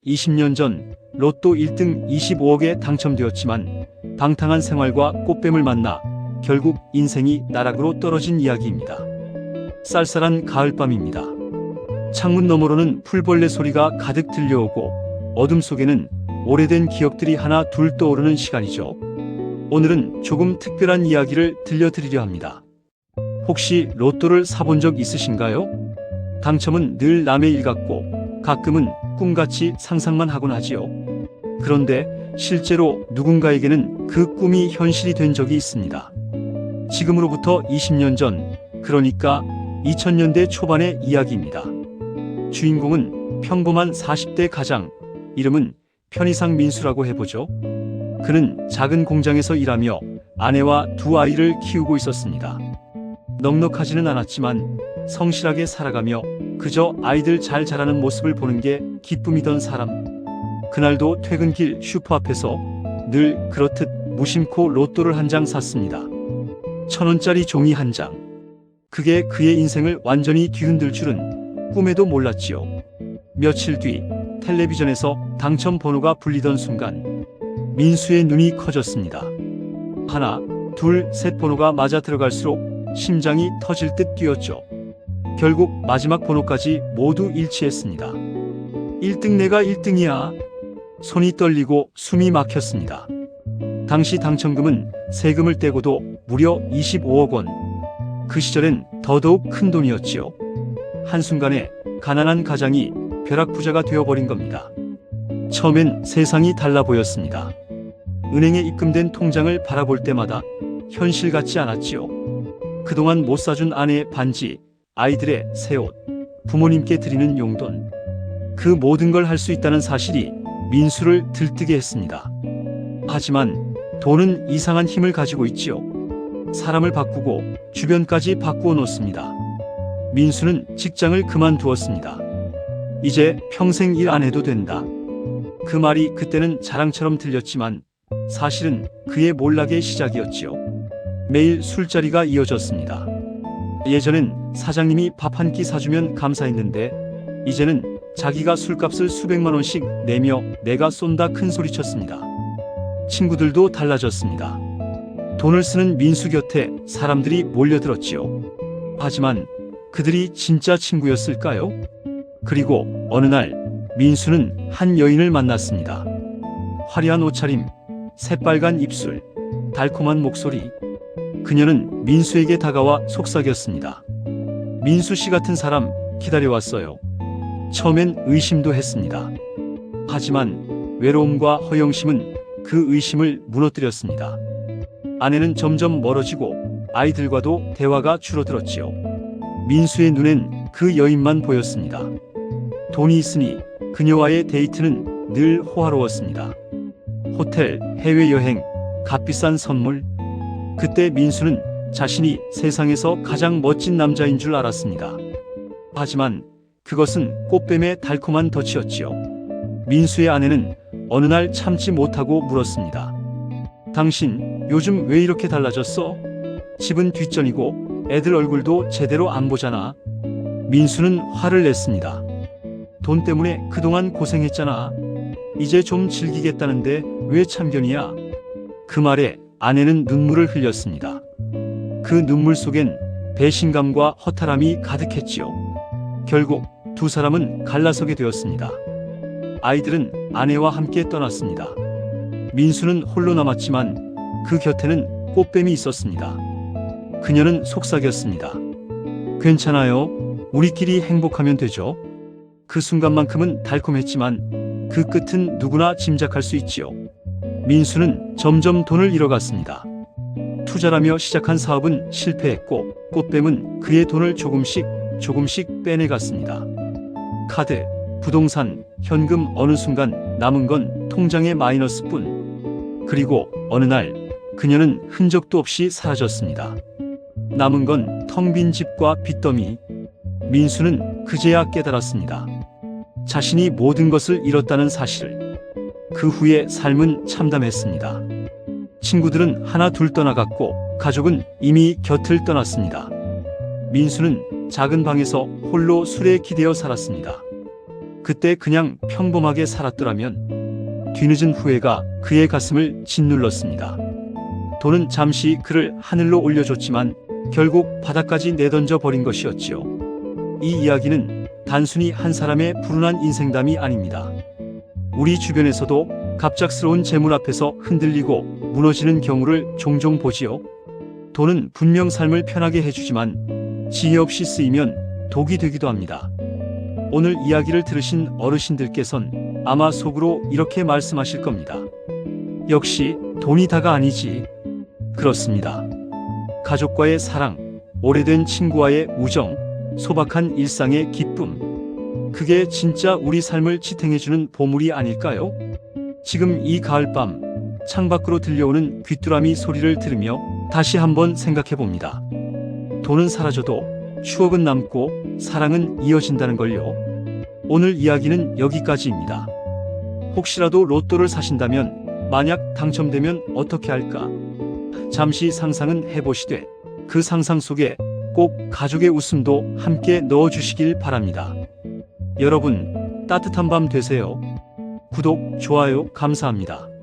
20년 전 로또 1등 25억에 당첨되었지만 방탕한 생활과 꽃뱀을 만나 결국 인생이 나락으로 떨어진 이야기입니다. 쌀쌀한 가을밤입니다. 창문 너머로는 풀벌레 소리가 가득 들려오고 어둠 속에는 오래된 기억들이 하나 둘 떠오르는 시간이죠. 오늘은 조금 특별한 이야기를 들려드리려 합니다. 혹시 로또를 사본 적 있으신가요? 당첨은 늘 남의 일 같고 가끔은 꿈같이 상상만 하곤 하지요. 그런데 실제로 누군가에게는 그 꿈이 현실이 된 적이 있습니다. 지금으로부터 20년 전, 그러니까 2000년대 초반의 이야기입니다. 주인공은 평범한 40대 가장, 이름은 편의상 민수라고 해보죠. 그는 작은 공장에서 일하며 아내와 두 아이를 키우고 있었습니다. 넉넉하지는 않았지만 성실하게 살아가며 그저 아이들 잘 자라는 모습을 보는 게 기쁨이던 사람. 그날도 퇴근길 슈퍼 앞에서 늘 그렇듯 무심코 로또를 한 장 샀습니다. 1,000원짜리 종이 한 장. 그게 그의 인생을 완전히 뒤흔들 줄은 꿈에도 몰랐지요. 며칠 뒤 텔레비전에서 당첨 번호가 불리던 순간 민수의 눈이 커졌습니다. 하나, 둘, 셋 번호가 맞아 들어갈수록 심장이 터질 듯 뛰었죠. 결국 마지막 번호까지 모두 일치했습니다. 1등 내가 1등이야. 손이 떨리고 숨이 막혔습니다. 당시 당첨금은 세금을 떼고도 무려 25억 원. 그 시절엔 더더욱 큰 돈이었지요. 한순간에 가난한 가장이 벼락부자가 되어버린 겁니다. 처음엔 세상이 달라 보였습니다. 은행에 입금된 통장을 바라볼 때마다 현실 같지 않았지요. 그동안 못 사준 아내의 반지, 아이들의 새 옷, 부모님께 드리는 용돈. 그 모든 걸 할 수 있다는 사실이 민수를 들뜨게 했습니다. 하지만 돈은 이상한 힘을 가지고 있지요. 사람을 바꾸고 주변까지 바꾸어 놓습니다. 민수는 직장을 그만두었습니다. 이제 평생 일 안 해도 된다. 그 말이 그때는 자랑처럼 들렸지만 사실은 그의 몰락의 시작이었지요. 매일 술자리가 이어졌습니다. 예전엔 사장님이 밥 한 끼 사주면 감사했는데 이제는 자기가 술값을 수백만 원씩 내며 내가 쏜다 큰 소리쳤습니다. 친구들도 달라졌습니다. 돈을 쓰는 민수 곁에 사람들이 몰려들었지요. 하지만 그들이 진짜 친구였을까요? 그리고 어느 날 민수는 한 여인을 만났습니다. 화려한 옷차림, 새빨간 입술, 달콤한 목소리. 그녀는 민수에게 다가와 속삭였습니다. 민수 씨 같은 사람 기다려왔어요. 처음엔 의심도 했습니다. 하지만 외로움과 허영심은 그 의심을 무너뜨렸습니다. 아내는 점점 멀어지고 아이들과도 대화가 줄어들었지요. 민수의 눈엔 그 여인만 보였습니다. 돈이 있으니 그녀와의 데이트는 늘 호화로웠습니다. 호텔, 해외여행, 값비싼 선물. 그때 민수는 자신이 세상에서 가장 멋진 남자인 줄 알았습니다. 하지만 그것은 꽃뱀의 달콤한 덫이었지요. 민수의 아내는 어느 날 참지 못하고 물었습니다. 당신 요즘 왜 이렇게 달라졌어? 집은 뒷전이고 애들 얼굴도 제대로 안 보잖아. 민수는 화를 냈습니다. 돈 때문에 그동안 고생했잖아. 이제 좀 즐기겠다는데 왜 참견이야? 그 말에 아내는 눈물을 흘렸습니다. 그 눈물 속엔 배신감과 허탈함이 가득했지요. 결국 두 사람은 갈라서게 되었습니다. 아이들은 아내와 함께 떠났습니다. 민수는 홀로 남았지만 그 곁에는 꽃뱀이 있었습니다. 그녀는 속삭였습니다. 괜찮아요. 우리끼리 행복하면 되죠. 그 순간만큼은 달콤했지만 그 끝은 누구나 짐작할 수 있지요. 민수는 점점 돈을 잃어갔습니다. 투자라며 시작한 사업은 실패했고 꽃뱀은 그의 돈을 조금씩 빼내갔습니다. 카드, 부동산, 현금, 어느 순간 남은 건 통장의 마이너스뿐. 그리고 어느 날 그녀는 흔적도 없이 사라졌습니다. 남은 건 텅 빈 집과 빚더미. 민수는 그제야 깨달았습니다. 자신이 모든 것을 잃었다는 사실을. 그 후에 삶은 참담했습니다. 친구들은 하나 둘 떠나갔고 가족은 이미 곁을 떠났습니다. 민수는 작은 방에서 홀로 술에 기대어 살았습니다. 그때 그냥 평범하게 살았더라면 뒤늦은 후회가 그의 가슴을 짓눌렀습니다. 돈은 잠시 그를 하늘로 올려줬지만 결국 바닥까지 내던져 버린 것이었지요. 이 이야기는 단순히 한 사람의 불운한 인생담이 아닙니다. 우리 주변에서도 갑작스러운 재물 앞에서 흔들리고 무너지는 경우를 종종 보지요. 돈은 분명 삶을 편하게 해주지만 지혜 없이 쓰이면 독이 되기도 합니다. 오늘 이야기를 들으신 어르신들께선 아마 속으로 이렇게 말씀하실 겁니다. 역시 돈이 다가 아니지. 그렇습니다. 가족과의 사랑, 오래된 친구와의 우정, 소박한 일상의 기쁨. 그게 진짜 우리 삶을 지탱해주는 보물이 아닐까요? 지금 이 가을밤 창밖으로 들려오는 귀뚜라미 소리를 들으며 다시 한번 생각해 봅니다. 돈은 사라져도 추억은 남고 사랑은 이어진다는 걸요. 오늘 이야기는 여기까지입니다. 혹시라도 로또를 사신다면 만약 당첨되면 어떻게 할까? 잠시 상상은 해보시되 그 상상 속에 꼭 가족의 웃음도 함께 넣어주시길 바랍니다. 여러분, 따뜻한 밤 되세요. 구독, 좋아요 감사합니다.